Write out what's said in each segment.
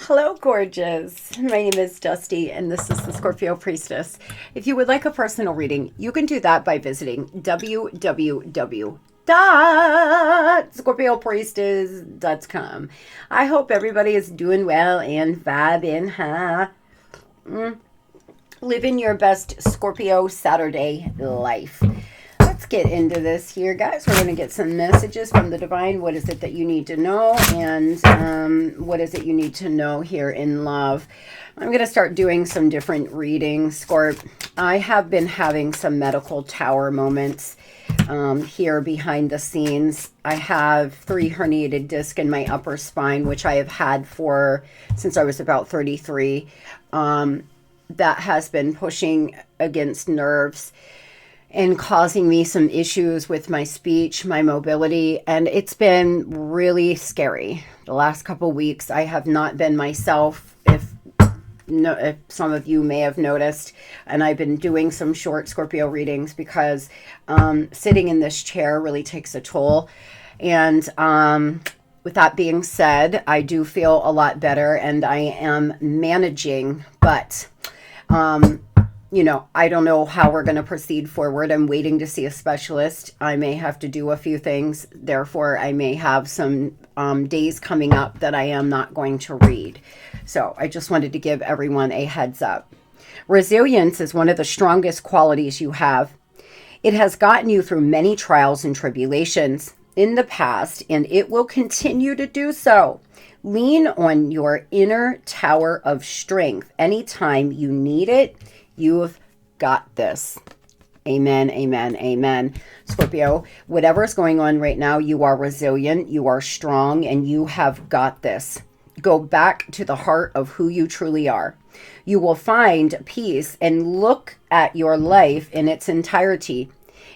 Hello, gorgeous. My name is Dusty, and this is the Scorpio Priestess. If you would like a personal reading, you can do that by visiting www.scorpiopriestess.com. I hope everybody is doing well and vibing, huh? Living your best Scorpio Saturday life. Let's get into this here, guys. We're going to get some messages from the divine. What is it that you need to know? And what is it you need to know here in love? I'm going to start doing some different readings, Scorp. I have been having some medical tower moments here behind the scenes. I have 3 herniated discs in my upper spine, which I have had since I was about 33. That has been pushing against nerves and causing me some issues with my speech, my mobility, and it's been really scary. The last couple weeks, I have not been myself, if some of you may have noticed, and I've been doing some short Scorpio readings because sitting in this chair really takes a toll. And with that being said, I do feel a lot better, and I am managing, but I don't know how we're going to proceed forward. I'm waiting to see a specialist. I may have to do a few things. Therefore, I may have some days coming up that I am not going to read. So I just wanted to give everyone a heads up. Resilience is one of the strongest qualities you have. It has gotten you through many trials and tribulations in the past, and it will continue to do so. Lean on your inner tower of strength anytime you need it. You've got this. Amen, amen, amen. Scorpio, whatever is going on right now, you are resilient, you are strong, and you have got this. Go back to the heart of who you truly are. You will find peace and look at your life in its entirety.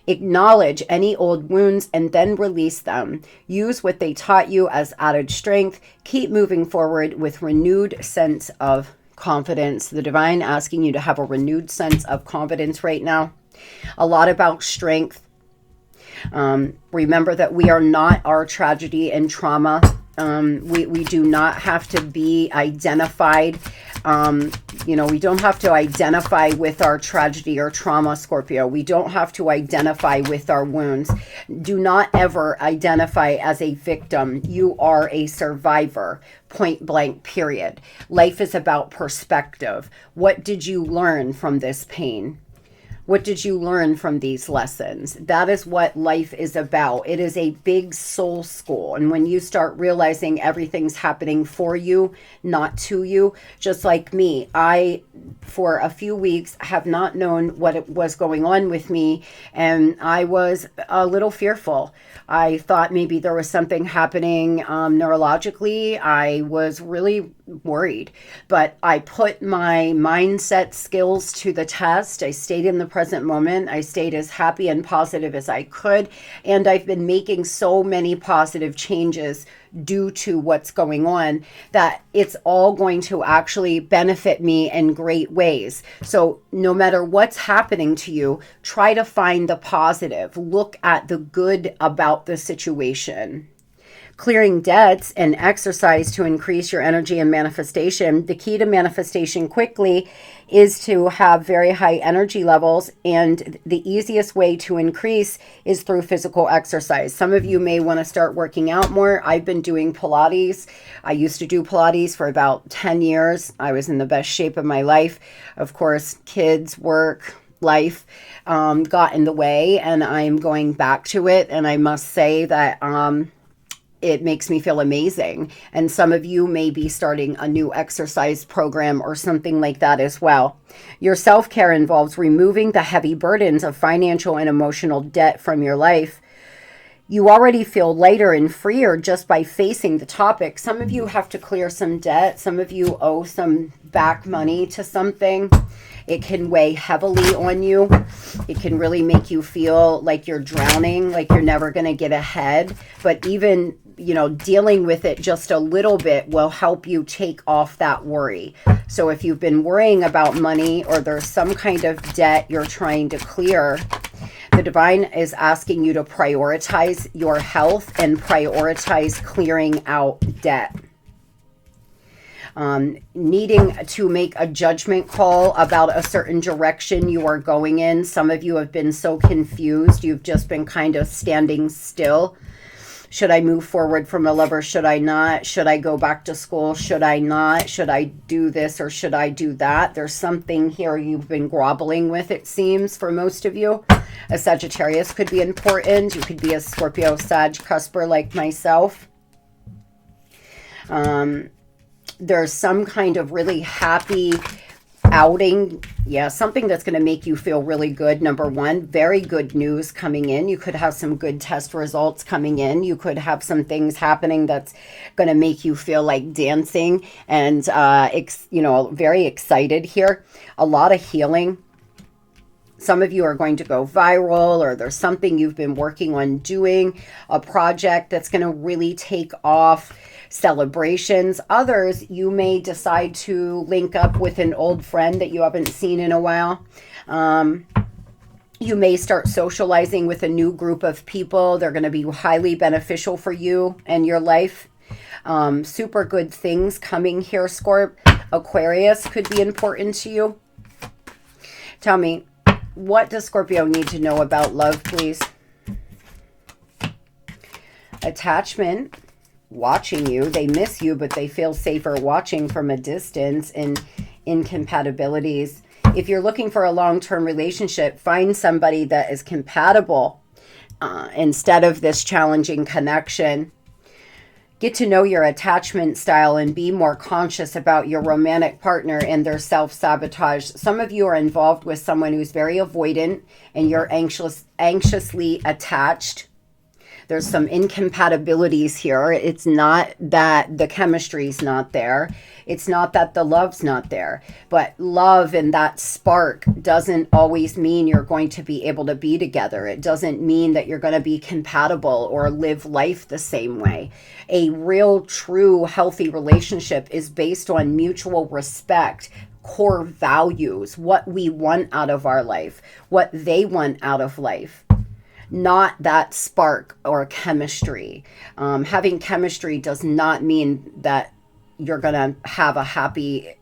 Acknowledge any old wounds and then release them. Use what they taught you as added strength. Keep moving forward with renewed sense of confidence. The divine asking you to have a renewed sense of confidence right now. A lot about strength. Remember that we are not our tragedy and trauma. We do not have to be identified. We don't have to identify with our tragedy or trauma, Scorpio. We don't have to identify with our wounds. Do not ever identify as a victim. You are a survivor, point blank, period. Life is about perspective. What did you learn from this pain? What did you learn from these lessons? That is what life is about. It is a big soul school. And when you start realizing everything's happening for you, not to you, just like me, I, for a few weeks, have not known what was going on with me. And I was a little fearful. I thought maybe there was something happening neurologically. I was really worried, but I put my mindset skills to the test. I stayed in the present moment. I stayed as happy and positive as I could. And I've been making so many positive changes due to what's going on that it's all going to actually benefit me in great ways. So no matter what's happening to you, try to find the positive. Look at the good about the situation. Clearing debts and exercise to increase your energy and manifestation. The key to manifestation quickly is to have very high energy levels, and the easiest way to increase is through physical exercise. Some of you may want to start working out more. I've been doing Pilates. I used to do Pilates for about 10 years. I was in the best shape of my life. Of course, kids, work, life got in the way, and I'm going back to it. And I must say that it makes me feel amazing. And some of you may be starting a new exercise program or something like that as well. Your self-care involves removing the heavy burdens of financial and emotional debt from your life. You already feel lighter and freer just by facing the topic. Some of you have to clear some debt. Some of you owe some back money to something. It can weigh heavily on you. It can really make you feel like you're drowning, like you're never going to get ahead. But even, dealing with it just a little bit will help you take off that worry. So if you've been worrying about money or there's some kind of debt you're trying to clear, the divine is asking you to prioritize your health and prioritize clearing out debt. needing to make a judgment call about a certain direction you are going in. Some of you have been so confused. You've just been kind of standing still. Should I move forward from a lover? Should I not? Should I go back to school? Should I not? Should I do this or should I do that? There's something here you've been groveling with, it seems, for most of you. A Sagittarius could be important. You could be a Scorpio, Sag, cusper like myself. There's some kind of really happy outing. Yeah, something that's going to make you feel really good. Number one, very good news coming in. You could have some good test results coming in. You could have some things happening that's going to make you feel like dancing and, very excited here. A lot of healing. Some of you are going to go viral, or there's something you've been working on doing, a project that's going to really take off. Celebrations. Others, you may decide to link up with an old friend that you haven't seen in a while. You may start socializing with a new group of people. They're going to be highly beneficial for you and your life. Super good things coming here, Scorp. Aquarius could be important to you. Tell me, what does Scorpio need to know about love, please? Attachment. Watching you. They miss you, but they feel safer watching from a distance. And incompatibilities. If you're looking for a long-term relationship, find somebody that is compatible instead of this challenging connection. Get to know your attachment style and be more conscious about your romantic partner and their self-sabotage. Some of you are involved with someone who's very avoidant and you're anxiously attached. There's some incompatibilities here. It's not that the chemistry's not there. It's not that the love's not there. But love and that spark doesn't always mean you're going to be able to be together. It doesn't mean that you're going to be compatible or live life the same way. A real, true, healthy relationship is based on mutual respect, core values, what we want out of our life, what they want out of life. Not that spark or chemistry. Having chemistry does not mean that you're going to have a happy,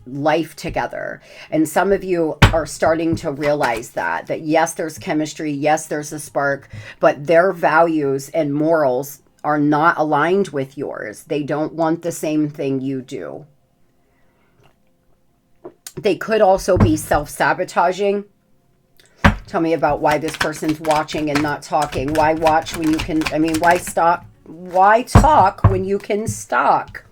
life together. And some of you are starting to realize that yes, there's chemistry. Yes, there's a spark, but their values and morals are not aligned with yours. They don't want the same thing you do. They could also be self-sabotaging. Tell me about why this person's watching and not talking. Why watch when you can, why stop? Why talk when you can stalk?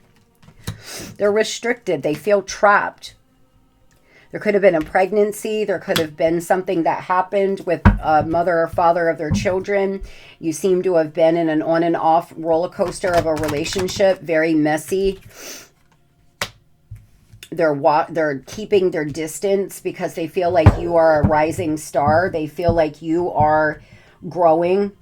They're restricted. They feel trapped. There could have been a pregnancy. There could have been something that happened with a mother or father of their children. You seem to have been in an on and off roller coaster of a relationship. Very messy. They're keeping their distance because they feel like you are a rising star. They feel like you are growing.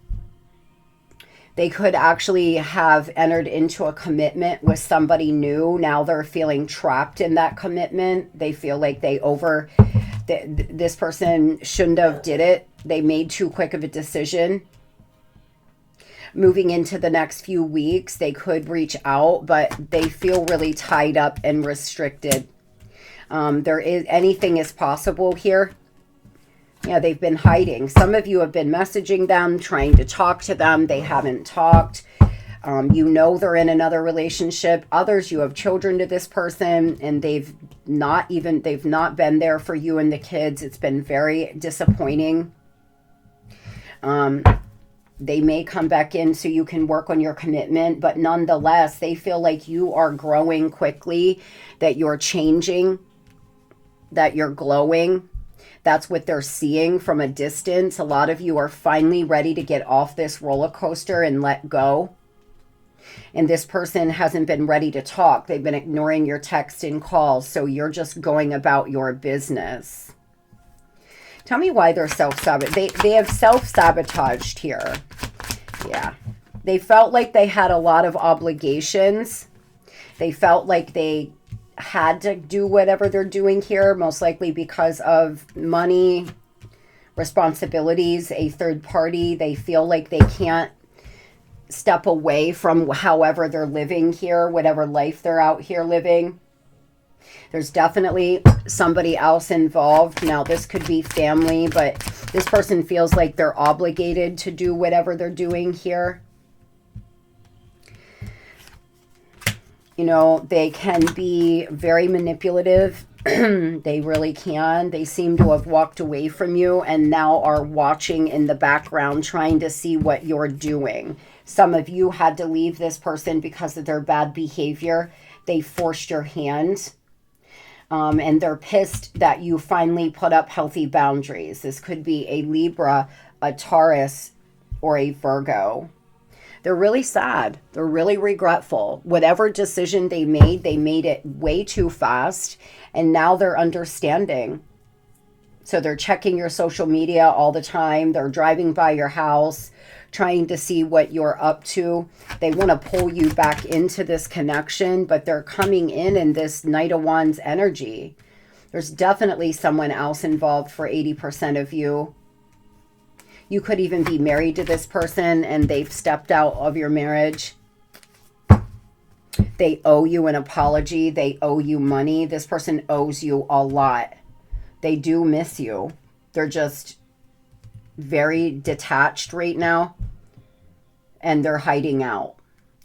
They could actually have entered into a commitment with somebody new. Now they're feeling trapped in that commitment. They feel like this person shouldn't have did it. They made too quick of a decision. Moving into the next few weeks, they could reach out, but they feel really tied up and restricted. Anything is possible here. Yeah, they've been hiding. Some of you have been messaging them, trying to talk to them. They haven't talked. They're in another relationship. Others, you have children to this person, and they've not been there for you and the kids. It's been very disappointing. They may come back in so you can work on your commitment, but nonetheless, they feel like you are growing quickly, that you're changing, that you're glowing. That's what they're seeing from a distance. A lot of you are finally ready to get off this roller coaster and let go. And this person hasn't been ready to talk. They've been ignoring your texts and calls, so you're just going about your business. Tell me why they're self-sabotaged. They have self-sabotaged here. Yeah. They felt like they had a lot of obligations. They felt like they had to do whatever they're doing here, most likely because of money, responsibilities, a third party. They feel like they can't step away from however they're living here, whatever life they're out here living. There's definitely somebody else involved. Now, this could be family, but this person feels like they're obligated to do whatever they're doing here. You know, they can be very manipulative. They really can. They seem to have walked away from you and now are watching in the background, trying to see what you're doing. Some of you had to leave this person because of their bad behavior. They forced your hand. And they're pissed that you finally put up healthy boundaries. This could be a Libra, a Taurus, or a Virgo. They're really sad. They're really regretful. Whatever decision they made it way too fast. And now they're understanding. So they're checking your social media all the time. They're driving by your house, trying to see what you're up to. They want to pull you back into this connection, but they're coming in this Knight of Wands energy. There's definitely someone else involved for 80% of you. You could even be married to this person and they've stepped out of your marriage. They owe you an apology. They owe you money. This person owes you a lot. They do miss you. They're just very detached right now. And they're hiding out.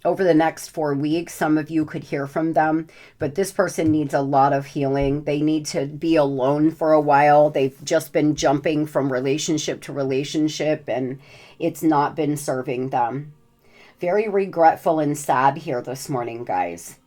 Over the next 4 weeks, some of you could hear from them. But this person needs a lot of healing. They need to be alone for a while. They've just been jumping from relationship to relationship. And it's not been serving them. Very regretful and sad here this morning, guys.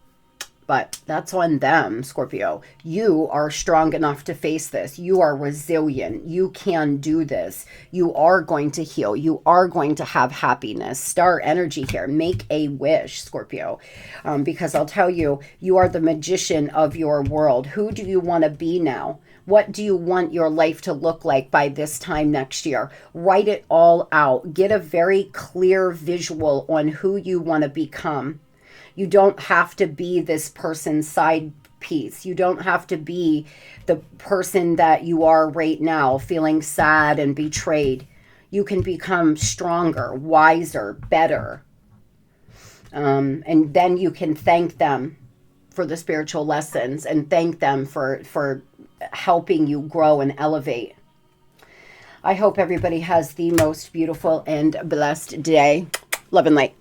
But that's on them, Scorpio. You are strong enough to face this. You are resilient. You can do this. You are going to heal. You are going to have happiness. Star energy here. Make a wish, Scorpio. Because I'll tell you, you are the magician of your world. Who do you want to be now? What do you want your life to look like by this time next year? Write it all out. Get a very clear visual on who you want to become. You don't have to be this person's side piece. You don't have to be the person that you are right now, feeling sad and betrayed. You can become stronger, wiser, better. And then you can thank them for the spiritual lessons and thank them for helping you grow and elevate. I hope everybody has the most beautiful and blessed day. Love and light.